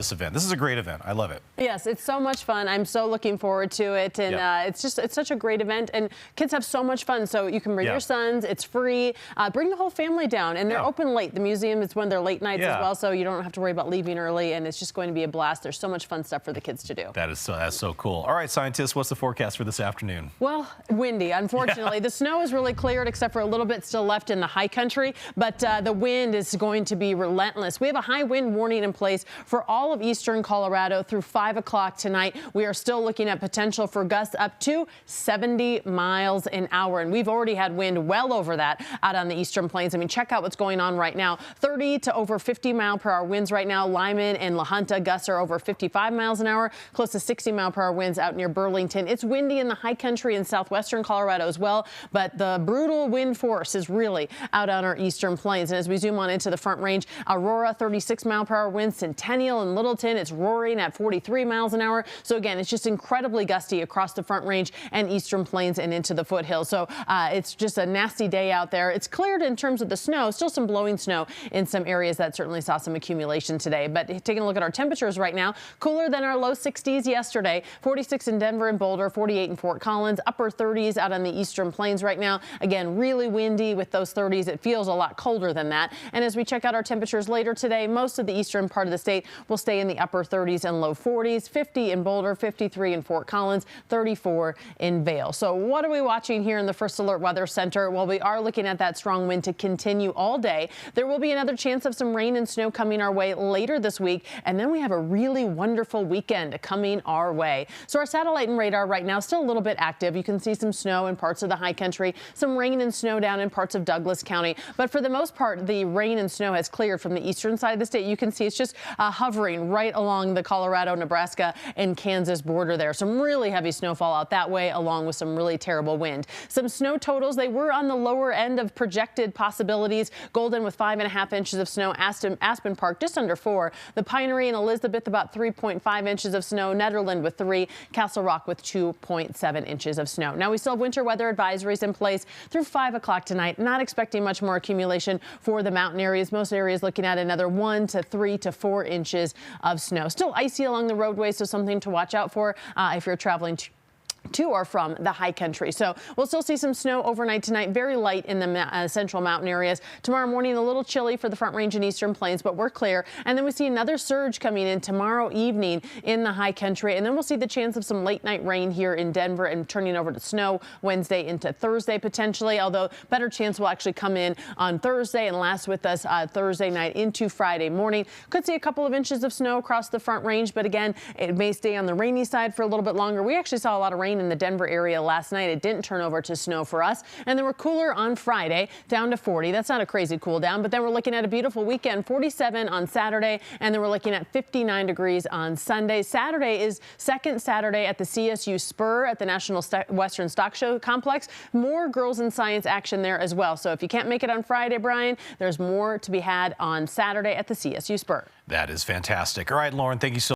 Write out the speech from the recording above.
this event. This is a great event. I love it. Yes, it's so much fun. I'm so looking forward to it. And it's such a great event. And kids have so much fun. So you can bring your sons. It's free. Bring the whole family down. And they're open late. The museum is one of their late nights as well. So you don't have to worry about leaving early. And it's just going to be a blast. There's so much fun stuff for the kids to do. That's so cool. All right, scientists, what's the forecast for this afternoon? Well, windy, unfortunately. The snow is really cleared except for a little bit still left in the high country. But the wind is going to be relentless. We have a high wind warning in place for all of eastern Colorado through 5 o'clock tonight. We are still looking at potential for gusts up to 70 miles an hour. And we've already had wind well over that out on the eastern plains. I mean, check out what's going on right now. 30 to over 50 mile per hour winds right now. Lyman and La Junta gusts are over 55 miles an hour, close to 60 mile per hour winds out near Burlington. It's windy in the high country in southwestern Colorado as well, but the brutal wind force is really out on our eastern plains. And as we zoom on into the Front Range, Aurora, 36 mile per hour winds, Centennial and Littleton, it's roaring at 43 miles an hour. So again, it's just incredibly gusty across the Front Range and eastern plains and into the foothills. So it's just a nasty day out there. It's cleared in terms of the snow, still some blowing snow in some areas that certainly saw some accumulation today. But taking a look at our temperatures right now, cooler than our low 60s yesterday. 46 in Denver and Boulder, 48 in Fort Collins, upper 30s out on the eastern plains right now. Again, really windy with those 30s. It feels a lot colder than that. And as we check out our temperatures later today, most of the eastern part of the state will stay in the upper 30s and low 40s, 50 in Boulder, 53 in Fort Collins, 34 in Vail. So what are we watching here in the First Alert Weather Center? Well, we are looking at that strong wind to continue all day. There will be another chance of some rain and snow coming our way later this week. And then we have a really wonderful weekend coming our way. So our satellite and radar right now still a little bit active. You can see some snow in parts of the high country, some rain and snow down in parts of Douglas County. But for the most part, the rain and snow has cleared from the eastern side of the state. You can see it's just hovering right along the Colorado, Nebraska, and Kansas border there. Some really heavy snowfall out that way, along with some really terrible wind. Some snow totals, they were on the lower end of projected possibilities. Golden with 5.5 inches of snow. Aspen Park just under 4. The Pinery and Elizabeth about 3.5 inches of snow. Nederland with 3. Castle Rock with 2.7 inches of snow. Now we still have winter weather advisories in place through 5 o'clock tonight. Not expecting much more accumulation for the mountain areas. Most areas looking at another 1 to 3 to 4 inches of snow. Still icy along the roadway, so something to watch out for if you're traveling to or from the high country. So we'll still see some snow overnight tonight, very light in the central mountain areas. Tomorrow morning, a little chilly for the Front Range and eastern plains, but we're clear. And then we see another surge coming in tomorrow evening in the high country. And then we'll see the chance of some late night rain here in Denver and turning over to snow Wednesday into Thursday potentially, although better chance will actually come in on Thursday and last with us Thursday night into Friday morning. Could see a couple of inches of snow across the Front Range, but again, it may stay on the rainy side for a little bit longer. We actually saw a lot of rain in the Denver area last night. It didn't turn over to snow for us. And then we're cooler on Friday, down to 40. That's not a crazy cool down, but then we're looking at a beautiful weekend, 47 on Saturday, and then we're looking at 59 degrees on Sunday. Saturday is second Saturday at the CSU Spur at the National Western Stock Show Complex. More Girls in Science action there as well. So if you can't make it on Friday, Brian, there's more to be had on Saturday at the CSU Spur. That is fantastic. All right, Lauren, thank you so much.